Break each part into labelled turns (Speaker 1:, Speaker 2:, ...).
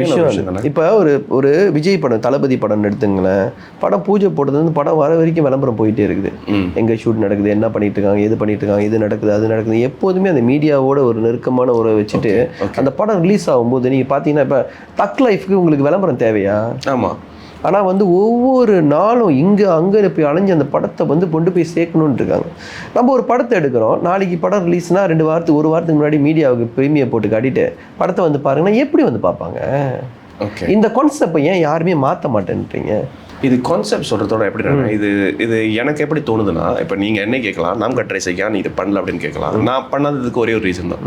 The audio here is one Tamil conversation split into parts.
Speaker 1: விஷயம். இப்போ ஒரு விஜய் படம், தளபதி படம் எடுத்துங்களேன். படம் பூஜை போட்டது வந்து படம் வர வரைக்கும் விளம்பரம் போயிட்டே இருக்குது. எங்கே ஷூட் நடக்குது, என்ன பண்ணிட்டு இருக்காங்க, எது பண்ணிட்டு இருக்காங்க, இது நடக்குது, அது நடக்குது. எப்போதுமே அந்த மீடியாவோட ஒரு நெருக்கமான உறவை வச்சுட்டு அந்த படம் ரிலீஸ் ஆகும்போது நீங்கள் பார்த்தீங்கன்னா, இப்போ தக் லைஃப்க்கு உங்களுக்கு விளம்பரம் தேவையா?
Speaker 2: ஆமாம்.
Speaker 1: ஆனால் வந்து ஒவ்வொரு நாளும் இங்கே அங்கே போய் அலைஞ்சு அந்த படத்தை வந்து கொண்டு போய் சேர்க்கணுன்ட்டு இருக்காங்க. நம்ம ஒரு படத்தை எடுக்கிறோம், நாளைக்கு படம் ரிலீஸ்னால் 2 வாரத்துக்கு 1 வாரத்துக்கு முன்னாடி மீடியாவுக்கு ப்ரீமியர் போட்டு காட்டிட்டு படத்தை வந்து பாருங்கன்னா எப்படி வந்து பார்ப்பாங்க?
Speaker 2: ஓகே,
Speaker 1: இந்த கான்செப்டை ஏன் யாருமே மாற்ற மாட்டேன்றீங்க?
Speaker 2: இது கான்செப்ட் சொல்கிறதோட எப்படின்னா, இது எனக்கு எப்படி தோணுதுன்னா, இப்போ நீங்கள் என்ன கேட்கலாம், நாம் கட்டுரை செய்யா நீ இது பண்ணல அப்படின்னு கேட்கலாம். நான் பண்ணாததுக்கு ஒரே ஒரு ரீசன் தான்.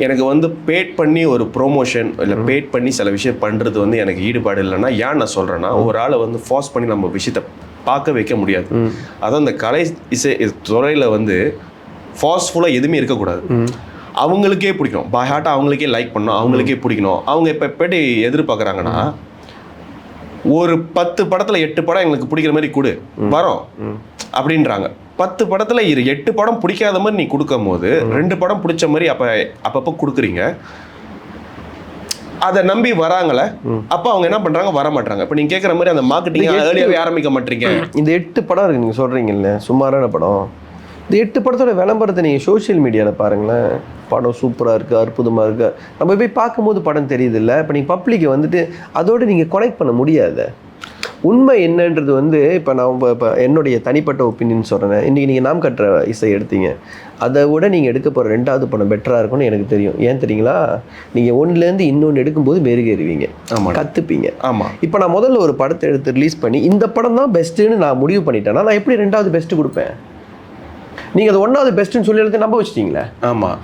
Speaker 2: எனக்கு வந்து பேட் பண்ணி ஒரு ப்ரோமோஷன் இல்லை பேட் பண்ணி சில விஷயம் பண்ணுறது வந்து எனக்கு ஈடுபாடு இல்லைன்னா ஏன் நான் சொல்கிறேன்னா, ஒரு ஆளை வந்து ஃபார்ஸ் பண்ணி நம்ம விஷயத்தை பார்க்க வைக்க முடியாது. அதான் இந்த கலை இசை துறையில் வந்து ஃபார்ஸ்ஃபுல்லாக எதுவுமே இருக்கக்கூடாது. அவங்களுக்கே பிடிக்கணும், பை ஹார்ட்டாக அவங்களுக்கே லைக் பண்ணணும், அவங்களுக்கே பிடிக்கணும். அவங்க இப்போ எப்படி எதிர்பார்க்குறாங்கன்னா, ஒரு 10 படத்தில் 8 படம் எங்களுக்கு பிடிக்கிற மாதிரி கொடு வரோம் அப்படின்றாங்க. 10 படத்தில் 8 படம் பிடிக்காத மாதிரி நீ கொடுக்கும் போது 2 படம் பிடிச்ச மாதிரி அப்பப்போ கொடுக்குறீங்க. அதை நம்பி வராங்களே, அப்போ அவங்க என்ன பண்ணுறாங்க, வர மாட்டாங்க. இப்போ நீங்கள் கேட்குற மாதிரி அந்த மார்க்கெட்டிங் ஏர்லியாகவே ஆரம்பிக்க மாட்டீங்க.
Speaker 1: இந்த 8 படம் இருக்குது நீங்கள் சொல்கிறீங்கல்ல, சுமாரான படம். இந்த 8 படத்தோட விளம்பரத்தை நீங்கள் சோஷியல் மீடியாவில் பாருங்களேன். படம் சூப்பராக இருக்குது, அற்புதமாக இருக்குது. நம்ம போய் பார்க்கும்போது படம் தெரியுது இல்லை. இப்போ நீங்கள் பப்ளிக்கை வந்துட்டு அதோடு நீங்கள் கனெக்ட் பண்ண முடியாது. உண்மை என்னன்றது வந்து இப்போ நான் இப்போ என்னுடைய தனிப்பட்ட ஒப்பீனியன் சொல்கிறேன். இன்றைக்கி நீங்கள் நாம் கட்டுற இசை எடுத்தீங்க, அதை விட நீங்கள் எடுக்க போகிற 2வது படம் பெட்டராக இருக்கும்னு எனக்கு தெரியும். ஏன் தெரியுங்களா? நீங்கள் ஒன்றுலேருந்து இன்னொன்று எடுக்கும்போது மெருகேறுவீங்க, கற்றுப்பீங்க.
Speaker 2: ஆமாம்.
Speaker 1: இப்போ நான் முதல்ல ஒரு படத்தை எடுத்து ரிலீஸ் பண்ணி இந்த படம் தான் பெஸ்ட்டுன்னு நான் முடிவு பண்ணிட்டேன்னா நான் எப்படி 2வது பெஸ்ட்டு கொடுப்பேன்? நீங்கள் அது 1வது பெஸ்ட்டுன்னு சொல்லி எடுத்து நம்ப வச்சிட்டீங்களே.
Speaker 2: ஆமாம்,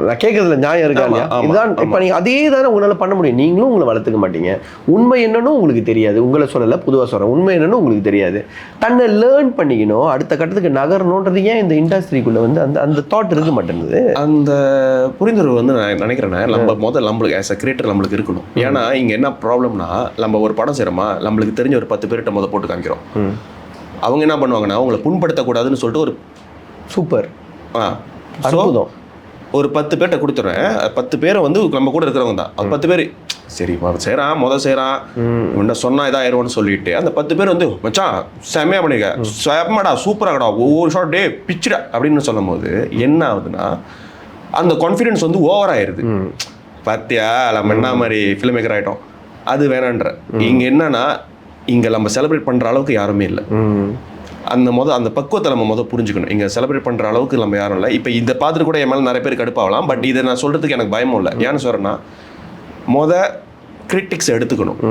Speaker 1: நான் கேட்கறதுல நியாயம் இருக்கா இல்லையா? இதுதான். இப்போ நீங்கள் அதே தானே உங்களால் பண்ண முடியும். நீங்களும் உங்களை வளர்த்துக்க மாட்டீங்க. உண்மை என்னன்னு உங்களுக்கு தெரியாது. உங்களை சொல்லலை, பொதுவாக சொல்கிறேன். உண்மை என்னன்னு உங்களுக்கு தெரியாது. தன்னை லேர்ன் பண்ணிக்கணும், அடுத்த கட்டத்துக்கு நகரணுன்றது ஏன் இந்த இண்டஸ்ட்ரிக்குள்ளே வந்து அந்த தாட் இருக்க மாட்டேங்குது?
Speaker 2: அந்த புரிந்துணர்வு வந்து நான் நினைக்கிறேன்னா, நம்ம முதல்ல நம்மளுக்கு ஆஸ் அ கிரியேட்டர் நம்மளுக்கு இருக்கணும். ஏன்னா இங்கே என்ன ப்ராப்ளம்னா, நம்ம ஒரு படம் செய்கிறோமா, நம்மளுக்கு தெரிஞ்ச ஒரு 10 பேர்கிட்ட போட்டு காமிக்கிறோம். அவங்க என்ன பண்ணுவாங்கன்னா, அவங்கள புண்படுத்தக்கூடாதுன்னு சொல்லிட்டு ஒரு
Speaker 1: சூப்பர்
Speaker 2: அற்புதம் ஒரு 10 பேர்கிட்ட கொடுத்துட்றேன். 10 பேரை வந்து நம்ம கூட இருக்கிறவங்க தான். அது 10 பேர் சரி செய்கிறான், செய்கிறான், இவன்ட சொன்னால் இதாகிடுவோன்னு சொல்லிட்டு அந்த 10 பேர் வந்து மச்சான் செம்மையாக பண்ணிக்க, செம்மடா, சூப்பராகடா, ஒவ்வொரு ஷாட் டே பிச்சுடா அப்படின்னு சொல்லும் போது என்ன ஆகுதுன்னா, அந்த கான்ஃபிடென்ஸ் வந்து ஓவர் ஆயிடுது. பார்த்தியா நம்ம என்ன மாதிரி ஃபிலிம் மேக்கர் ஆகிட்டோம், அது வேணான்ற. இங்கே என்னன்னா, இங்கே நம்ம செலிப்ரேட் பண்ணுற அளவுக்கு யாருமே இல்லை. அந்த பக்குவத்தை நம்ம புரிஞ்சுக்கணும். இங்கே செலிப்ரேட் பண்ணுற அளவுக்கு நம்ம யாரும் இல்லை. இப்போ இதை பார்த்துட்டு கூட என் மேலே நிறைய பேர் கடுப்பாகலாம். பட் இதை நான் சொல்கிறதுக்கு எனக்கு பயமும் இல்லை. ஏன்னு சொல்கிறேன்னா, கிரிட்டிக்ஸ் எடுத்துக்கணும்.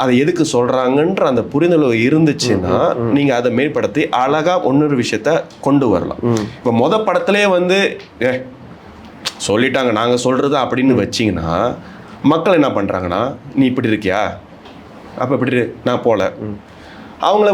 Speaker 2: அதை எதுக்கு சொல்கிறாங்கன்ற அந்த புரிதல் இருந்துச்சுன்னா நீங்கள் அதை மேம்படுத்தி அழகாக ஒன்னொரு விஷயத்த கொண்டு வரலாம். இப்போ படத்திலே வந்து சொல்லிட்டாங்க நாங்கள் சொல்கிறது அப்படின்னு வச்சிங்கன்னா, மக்கள் என்ன பண்ணுறாங்கன்னா, நீ இப்படி இருக்கியா, அப்போ இப்படி நான் போகல, அவங்கள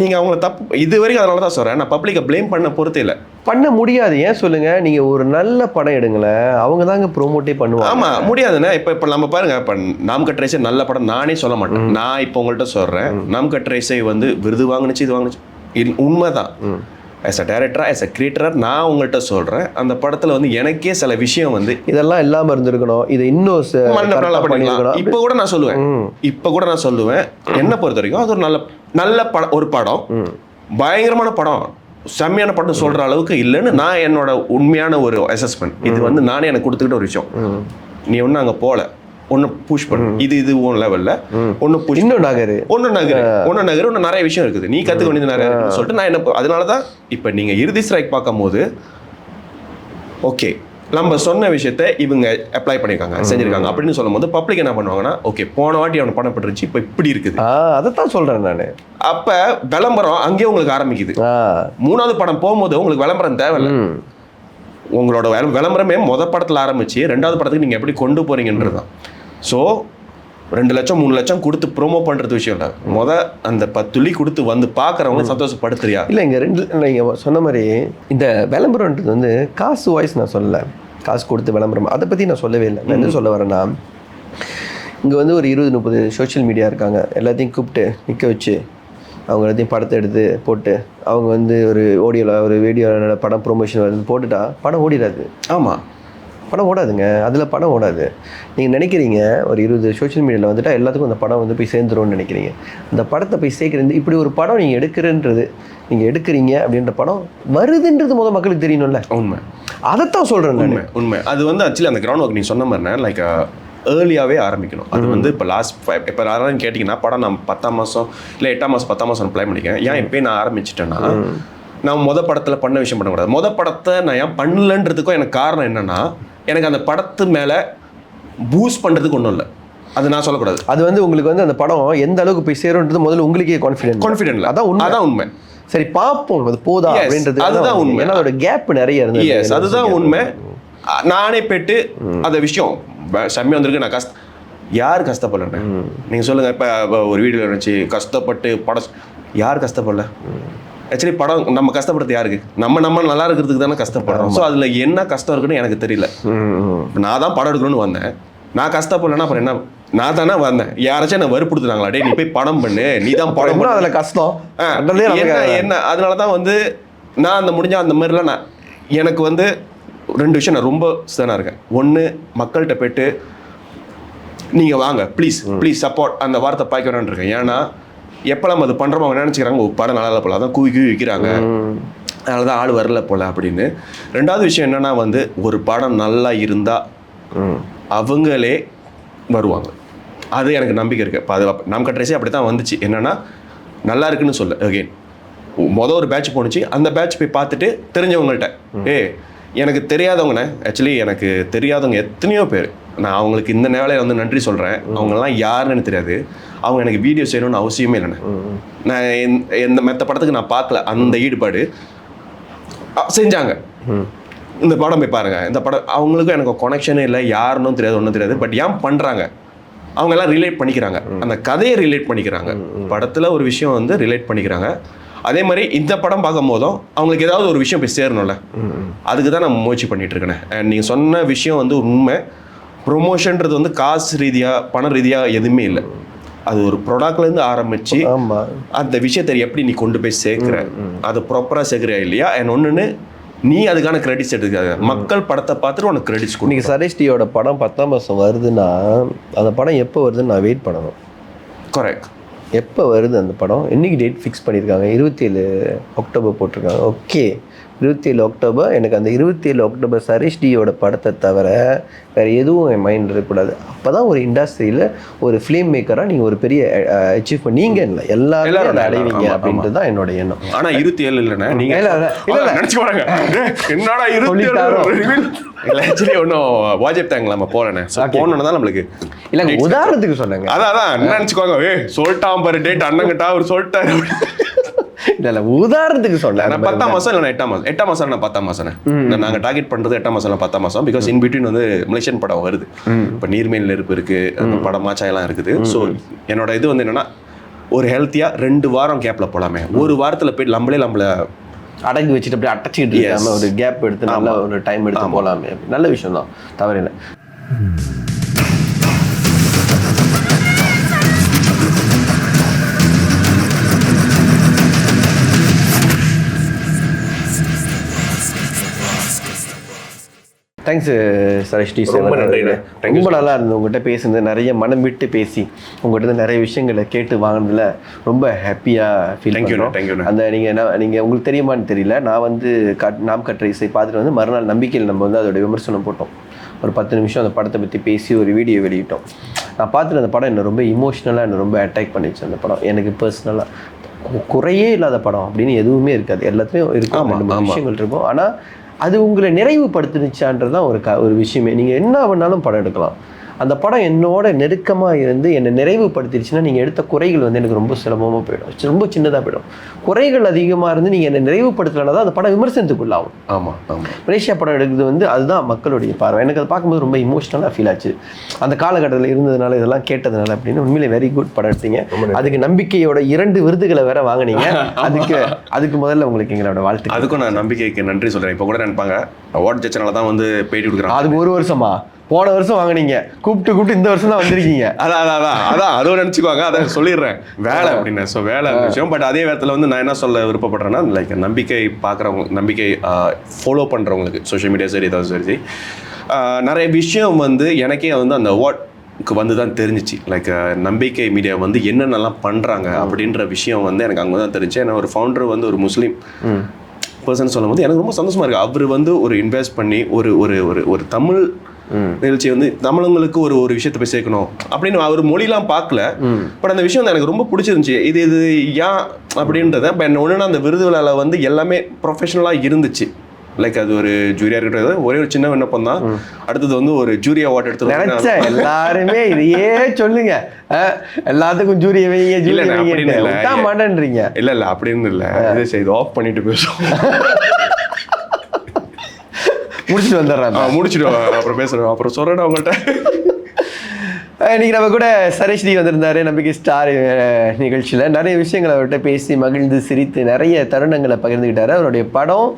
Speaker 2: நீங்கள் அவங்கள தப்பு இது வரைக்கும். அதனால தான் சொல்கிறேன், நான் பப்ளிக்கை ப்ளேம் பண்ண பொறுத்தே இல்லை.
Speaker 1: பண்ண முடியாது. ஏன் சொல்லுங்கள்? நீங்கள் ஒரு நல்ல படம் எடுங்களேன், அவங்க தாங்க ப்ரோமோட்டே பண்ணுவாங்க.
Speaker 2: ஆமாம், முடியாதுண்ணே. இப்போ நம்ம பாருங்கள், இப்போ நாம் கட்டுரை இசை நல்ல படம் நானே சொல்ல மாட்டேன். நான் இப்போ உங்கள்கிட்ட சொல்கிறேன், நாம் கட்டுரை இசை வந்து விருது வாங்கினுச்சு, இது வாங்கினுச்சு, இது உண்மை தான். ஆஸ் அ டைரக்டராக, ஆஸ் அ கிரியேட்டராக நான் உங்கள்கிட்ட சொல்கிறேன், அந்த படத்தில் வந்து எனக்கே சில விஷயம் வந்து இதெல்லாம்
Speaker 1: இல்லாமல் இருந்திருக்கணும், இது இன்னும்
Speaker 2: பண்ணிக்கலாம். இப்போ கூட நான் சொல்லுவேன், என்னை பொறுத்த வரைக்கும் அது ஒரு நல்ல படம், ஒரு படம் பயங்கரமான படம், செம்மையான படம் சொல்கிற அளவுக்கு இல்லைன்னு நான் என்னோட உண்மையான ஒரு அசஸ்மெண்ட். இது வந்து நானே எனக்கு கொடுத்துக்கிட்ட ஒரு விஷயம். நீ ஒன்றும் அங்கே போகல, ஒன்று புஷ் பண்ணு, இது ஒன் லெவலில் ஒன்று புஷ், இன்னும் ஒன்று நிறைய விஷயம் இருக்குது, நீ கற்றுக்க வேண்டியது நிறைய இருக்குன்னு சொல்லிட்டு நான் என்ன. அதனால தான் இப்போ நீங்கள் இறுதி ஸ்ட்ரைக் பார்க்கும்போது ஓகே நம்ம சொன்ன விஷயத்த இவங்க அப்ளை பண்ணியிருக்காங்க, செஞ்சிருக்காங்க அப்படின்னு சொல்லும் போது பப்ளிக் என்ன பண்ணுவாங்கன்னா, ஓகே போன வாட்டி அவனை பண்ணப்பட்டுருச்சு, இப்போ இப்படி இருக்குது.
Speaker 1: அதைத்தான் சொல்கிறேன் நான்.
Speaker 2: அப்போ விளம்பரம் அங்கேயே உங்களுக்கு ஆரம்பிக்குது. 3வது படம் போகும்போது உங்களுக்கு விளம்பரம் தேவையில்லை. உங்களோட விளம்பரமே படத்தில் ஆரம்பிச்சு 2வது படத்துக்கு நீங்கள் எப்படி கொண்டு போகிறீங்கன்றது தான். ஸோ 2 லட்சம் 3 லட்சம் கொடுத்து ப்ரோமோ பண்ணுறது விஷயம் இல்லை. அந்த 10 துளி கொடுத்து வந்து பார்க்குறவங்க சந்தோஷப்படுத்துறியா இல்லை? இங்கே
Speaker 1: நீங்கள் சொன்ன மாதிரி இந்த விளம்பரன்றது வந்து காசு வாய்ஸ் நான் சொல்லலை, காசு கொடுத்து விளம்பரம் அதை பற்றி நான் சொல்லவே இல்லை. நான் என்ன சொல்ல வரேன்னா, இங்கே வந்து ஒரு 20-30 சோஷியல் மீடியா இருக்காங்க, எல்லாத்தையும் கூப்பிட்டு நிற்க வச்சு அவங்க எல்லாத்தையும் படத்தை எடுத்து போட்டு அவங்க வந்து ஒரு வீடியோவில் படம் ப்ரொமோஷன் வந்து போட்டுட்டா படம் ஓடிடாது.
Speaker 2: ஆமாம்,
Speaker 1: படம் ஓடாதுங்க, அதில் படம் ஓடாது. நீங்கள் நினைக்கிறீங்க ஒரு 20 சோஷியல் மீடியாவில் வந்துட்டால் எல்லாத்துக்கும் அந்த படம் வந்து போய் சேர்ந்துரும்னு நினைக்கிறீங்க. அந்த படத்தை போய் சேர்க்குறது, இப்படி ஒரு படம் நீங்கள் எடுக்கிறீங்க அப்படின்ற படம் வருதுன்றது மக்களுக்கு தெரியணும்ல.
Speaker 2: உண்மை,
Speaker 1: அதைத்தான் சொல்கிறேன்.
Speaker 2: உண்மை. அது வந்து ஆக்சுவலி அந்த கிரவுண்ட் ஒர்க் நீ சொன்ன மாதிரி லைக் ஏர்லியாகவே ஆரம்பிக்கணும். அது வந்து இப்போ இப்போ யாராவது கேட்டிங்கன்னா படம் நான் 10ஆம் மாதம் இல்லை 8ஆம் மாதம் 10ஆம் மாதம் அப்ளை பண்ணிக்கேன். ஏன் இப்போயே நான் ஆரம்பிச்சிட்டேன்னா நான் படத்தில் பண்ண விஷயம் பண்ணக்கூடாது. படத்தை நான் ஏன் பண்ணலன்றதுக்கும் எனக்கு காரணம் என்னன்னா, எனக்கு அந்த படத்து மேலே பூஸ்ட் பண்ணுறதுக்கு ஒன்றும் இல்லை. அது நான் சொல்லக்கூடாது. அது
Speaker 1: வந்து உங்களுக்கு வந்து அந்த படம் எந்த அளவுக்கு போய் சேரும்ன்றது முதல்ல உங்களுக்கே கான்ஃபிடென்ட். அதான் உண்மை. சரி பார்ப்போம் அது போதா அப்படின்றது.
Speaker 2: அதுதான் உண்மை.
Speaker 1: ஏன்னா அதோட கேப் நிறைய இருந்தது.
Speaker 2: அதுதான் உண்மை. நானே போயிட்டு அந்த விஷயம் செம்மையாக வந்திருக்கு. நான் யார் கஷ்டப்படல நீங்கள் சொல்லுங்கள். இப்போ ஒரு வீடியோவில் இருந்துச்சு கஷ்டப்பட்டு படம், யார் கஷ்டப்படல? ஆக்சுவலி படம் நம்ம கஷ்டப்படுறது யாருக்கு? நம்ம நல்லா இருக்கிறதுக்கு தானே கஷ்டப்படுறோம். ஸோ அதில் என்ன கஷ்டம் இருக்குன்னு எனக்கு தெரியல. நான் தான் படம் எடுக்கணும்னு வந்தேன். நான் கஷ்டப்படலன்னா அப்புறம் என்ன? நான் தானே வந்தேன். யாராச்சும் என்ன வற்புறுத்துனாங்களா, டே நீ போய் படம் பண்ணு, நீ தான் படம் பண்ணு. அதில் கஷ்டம் என்ன? அதனால தான் வந்து நான் அந்த முடிஞ்ச அந்த மாதிரிலாம் நான் எனக்கு வந்து 2 விஷயம் நான் ரொம்ப ஸ்டர்னாக இருக்கேன். ஒன்று, மக்கள்கிட்ட போய்ட்டு நீங்கள் வாங்க ப்ளீஸ் சப்போர்ட் அந்த வார்த்தை பாய்க்கணும்னு இருக்கேன். ஏன்னா எப்போல்லாம் அது பண்ணுறோம் அவங்க நினச்சிக்கிறாங்க படம் நல்லா போல, அதான் கூவி விற்கிறாங்க, அதனால தான் ஆள் வரல போல அப்படின்னு. 2வது விஷயம் என்னென்னா வந்து ஒரு படம் நல்லா இருந்தால் அவங்களே வருவாங்க. அது எனக்கு நம்பிக்கை இருக்குது. பாதுகாப்பு நாம் கட்ரேஸே அப்படி தான் வந்துச்சு. என்னென்னா நல்லா இருக்குன்னு சொல்ல அகெயின் ஒரு பேட்ச் போணுச்சு. அந்த பேட்ச் போய் பார்த்துட்டு தெரிஞ்சவங்கள்ட்ட எனக்கு தெரியாதவங்கண்ணே, ஆக்சுவலி எனக்கு தெரியாதவங்க எத்தனையோ பேர், நான் அவங்களுக்கு இந்த நேரத்தில் வந்து நன்றி சொல்கிறேன். அவங்கெல்லாம் யாருன்னு தெரியாது. அவங்க எனக்கு வீடியோ செய்யணும்னு அவசியமே இல்லைண்ணே. நான் எந்த மெத்த படத்துக்கு நான் பார்க்கல அந்த ஈடுபாடு செஞ்சாங்க. இந்த படம் போய் பாருங்கள், இந்த படம் அவங்களுக்கும் எனக்கு கனெக்ஷனே இல்லை, யாருன்னும் தெரியாது, ஒன்றும் தெரியாது. பட் ஏன் பண்ணுறாங்க? அவங்க எல்லாம் ரிலேட் பண்ணிக்கிறாங்க, அந்த கதையை ரிலேட் பண்ணிக்கிறாங்க, படத்தில் ஒரு விஷயம் வந்து ரிலேட் பண்ணிக்கிறாங்க. அதே மாதிரி இந்த படம் பார்க்கும் போதும் அவங்களுக்கு ஏதாவது ஒரு விஷயம் போய் சேரணும்ல, அதுக்கு தான் நான் முயற்சி பண்ணிட்டு இருக்கேன். அண்ட் நீங்கள் சொன்ன விஷயம் வந்து உண்மை. ப்ரொமோஷன்றது வந்து காசு ரீதியாக பண ரீதியாக எதுவுமே இல்லை. அது ஒரு ப்ராடக்ட்லேருந்து ஆரம்பித்து அந்த விஷயத்தை எப்படி நீ கொண்டு போய் சேர்க்குற, அது ப்ராப்பராக சேர்க்குறியா இல்லையா. அண்ட் ஒன்றுன்னு நீ அதுக்கான கிரெடிட்ஸ் எடுத்துக்காத. மக்கள் படத்தை பார்த்துட்டு உனக்கு கிரெடிட்ஸ் கொடு. நீங்கள் சரேஷ்டியோட படம் 10ஆம் மாதம் வருதுன்னா அந்த படம் எப்போ வருதுன்னு நான் வெயிட் பண்ணணும். கரெக்ட். எப்போ வருது அந்த படம்? என்றைக்கு டேட் ஃபிக்ஸ் பண்ணியிருக்காங்க? 27 அக்டோபர் போட்டிருக்காங்க. Okay, 27 October. எனக்கு அந்த 27 அக்டோபர் சரேஷ்டியோட படத்தை தவிர வேறு எதுவும் என் மைண்ட் இருக்கக்கூடாது. அப்போ தான் ஒரு இண்டஸ்ட்ரியில் ஒரு ஃபிலிம் மேக்கராக நீங்கள் ஒரு பெரிய அச்சீவ்மெண்ட் நீங்கள் இல்லை எல்லாரும் அதை அடைவீங்க அப்படின்றது தான் என்னோட எண்ணம். ஆனால் 27 இல்லைண்ணா நீங்கள் என்னடா 27 இல்லை ஆக்சுவலி ஒன்றும் வாஜிப் தாங்க நம்ம போகிறேண்ணே. போனோன்னு தான் நம்மளுக்கு இல்லை உதாரணத்துக்கு சொன்னாங்க. அதான் நினச்சிக்கோங்க, சொல்லிட்டான் பாரு டேட் அண்ணங்கிட்டா அவர் சொல்லிட்டாரு. இல்லை உதாரணத்துக்கு சொன்னேன். 10ஆம் மாதம் இல்லை 8ஆம் மாதம் 8ஆம் மாதம் நான் 10ஆம் மாதம் நாங்கள் டார்கெட் பண்ணுறது 8ஆம் மாதம் 10ஆம் மாதம். பிகாஸ் இன் பிட்வீன் வந்து மலேசியன் படம் வருது. இப்போ நீர்மேல் நெருப்பு இருக்குது, அந்த படம் மாச்சாயெல்லாம் இருக்குது. ஸோ என்னோட இது வந்து என்னென்னா ஒரு ஹெல்த்தியாக 2 வாரம் கேப்பில் போகலாமே. ஒரு வாரத்தில் போய்ட்டு நம்மளை அடங்கி வச்சுட்டு அப்படியே அடைச்சிக்கிட்டு இருக்காமல் ஒரு கேப் எடுத்து நல்லா ஒரு டைம் எடுத்து போகலாமே. நல்ல விஷயம் தான், தவறில்லை. தேங்க்ஸ் சரேஷ்டி. ரொம்ப நல்லா இருந்தது உங்கள்கிட்ட பேசுனது. நிறைய மனம் விட்டு பேசி உங்கள்கிட்ட நிறைய விஷயங்களை கேட்டு வாங்கினதில் ரொம்ப ஹாப்பியாக ஃபீல் பண்ணுறோம். அந்த நீங்கள் உங்களுக்கு தெரியுமான்னு தெரியல, நான் வந்து நாம் கற்ற இசை பார்த்துட்டு வந்து மறுநாள் நம்பிக்கையில் நம்ம வந்து அதோட விமர்சனம் போட்டோம். ஒரு 10 நிமிஷம் அந்த படத்தை பற்றி பேசி ஒரு வீடியோ வெளியிட்டோம். நான் பார்த்துட்டு அந்த படம் என்னை ரொம்ப இமோஷ்னலாக என்னை ரொம்ப அட்டாக் பண்ணிச்சு. அந்த படம் எனக்கு பர்சனலாக குறையே இல்லாத படம் அப்படின்னு எதுவுமே இருக்காது, எல்லாத்துலேயும் இருக்கும், 2 விஷயங்கள் இருக்கும். ஆனால் அது உங்களை நிறைவுபடுத்துனுச்சான்றது தான் ஒரு விஷயமே. நீங்கள் என்ன பண்ணாலும் படம் எடுக்கலாம். அந்த படம் என்னோட நெருக்கமாக இருந்து என்னை நிறைவுபடுத்திடுச்சுன்னா நீங்கள் எடுத்த குறைகள் வந்து எனக்கு ரொம்ப சுலபமாக போயிடும், ரொம்ப சின்னதாக போயிடும். குறைகள் அதிகமாக இருந்து நீங்கள் என்னை நிறைவுபடுத்தலைன்னா தான் அந்த படம் விமர்சனத்துக்குள்ளாகும். ஆமாம் மலேசியா படம் எடுக்கிறது வந்து அதுதான் மக்களுடைய பார்வை. எனக்கு அதை பார்க்கும்போது ரொம்ப இமோஷ்னலாக ஃபீல் ஆச்சு. அந்த காலகட்டத்தில் இருந்ததுனால இதெல்லாம் கேட்டதுனால அப்படின்னு உண்மையிலே வெரி குட் படம் எடுத்தீங்க. அதுக்கு நம்பிக்கையோட 2 விருதுகளை வேற வாங்கினீங்க. அதுக்கு முதல்ல உங்களுக்கு எங்களோட வாழ்த்து. அதுக்கும் நான் நம்பிக்கைக்கு நன்றி சொல்கிறேன். இப்போ கூட நினைப்பாங்க அவார்ட் ஜட்ஜனால தான் வந்து பேட்டி கொடுக்குறாங்க. அதுக்கு 1 வருஷமா? போன வருஷம் வாங்கினீங்க, கூப்பிட்டு இந்த வருஷம் தான் வந்திருக்கீங்க. அதான் அதுவும் நினச்சிக்குவாங்க, அதை சொல்லிடுறேன் வேலை அப்படின்னு. ஸோ வேலை விஷயம். பட் அதே நேரத்தில் வந்து நான் என்ன சொல்ல விருப்பப்படுறேன்னா, லைக் நம்பிக்கை பார்க்குறவங்க, நம்பிக்கை ஃபாலோ பண்ணுறவங்களுக்கு சோஷியல் மீடியா சரி ஏதாவது சரி நிறைய விஷயம் வந்து எனக்கே வந்து அந்த அவார்டுக்கு வந்து தான் தெரிஞ்சிச்சு. லைக் நம்பிக்கை மீடியா வந்து என்னென்னலாம் பண்ணுறாங்க அப்படின்ற விஷயம் வந்து எனக்கு அங்கே தான் தெரிஞ்சு. ஏன்னா ஒரு ஃபவுண்டர் வந்து ஒரு முஸ்லீம் பர்சன் சொல்லும் போது எனக்கு ரொம்ப சந்தோஷமாக இருக்குது. அவர் வந்து ஒரு இன்வெஸ்ட் பண்ணி ஒரு ஒரு ஒரு ஒரு தமிழ் நிகழ்ச்சி வந்து தமிழங்களுக்கு ஒரு ஒரு விஷயத்தை போய் சேர்க்கணும் அப்படின்னு அவர் மொழிலாம் பார்க்கல. பட் அந்த விஷயம் வந்து எனக்கு ரொம்ப பிடிச்சிருந்துச்சி. இது ஏன் அப்படின்றத இப்போ என்ன ஒன்றுனா அந்த விருது விழாவில் வந்து எல்லாமே ப்ரொஃபஷனலாக இருந்துச்சு. லைக் அது ஒரு ஜூரியா இருக்கிறது ஒரே ஒரு சின்ன விண்ணப்பம் தான். அடுத்தது வந்து ஒரு ஜூரி அவார்டு எடுத்து
Speaker 1: எல்லாருமே இதையே சொல்லுங்க, எல்லாத்துக்கும் ஜூரிய வைங்க ஜூரிய வைங்க மாட்டேன்றீங்க.
Speaker 2: இல்ல அப்படின்னு இல்லை, இதே செய்து ஆஃப் பண்ணிட்டு பேசுவோம்.
Speaker 1: முடிச்சுட்டு வந்துடுறேன்,
Speaker 2: முடிச்சுட்டு அப்புறம் பேசுறேன், அப்புறம் சொல்றேன் அவங்கள்ட்ட.
Speaker 1: இன்னைக்கு நம்ம கூட சரேஷ்டி வந்திருந்தாரு நம்பிக்கை ஸ்டார் நிகழ்ச்சியில். நிறைய விஷயங்களை அவர்கிட்ட பேசி மகிழ்ந்து சிரித்து நிறைய தருணங்களை பகிர்ந்துக்கிட்டாரு. அவருடைய படம்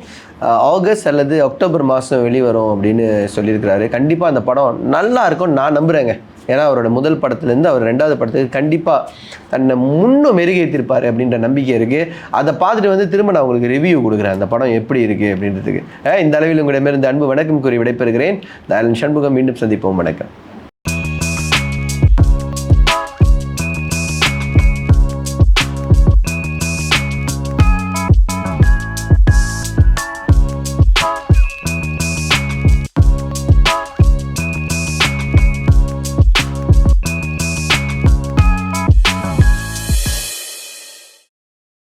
Speaker 1: ஆகஸ்ட் அல்லது அக்டோபர் மாதம் வெளிவரும் அப்படின்னு சொல்லியிருக்கிறாரு. கண்டிப்பாக அந்த படம் நல்லா இருக்கும்னு நான் நம்புகிறேங்க. ஏன்னா அவரோட முதல் படத்துலேருந்து அவர் 2வது படத்துக்கு கண்டிப்பாக தன்னை முன்னும் மெருகேற்றிருப்பார் அப்படின்ற நம்பிக்கை இருக்குது. அதை பார்த்துட்டு வந்து திரும்ப நான் உங்களுக்கு ரிவ்யூ கொடுக்குறேன் அந்த படம் எப்படி இருக்குது அப்படின்றதுக்கு. இந்த அளவில் உங்களிடமிருந்து அன்பு வணக்கம் கூறி விடைபெறுகிறேன். சண்முகம், மீண்டும் சந்திப்போம். வணக்கம்.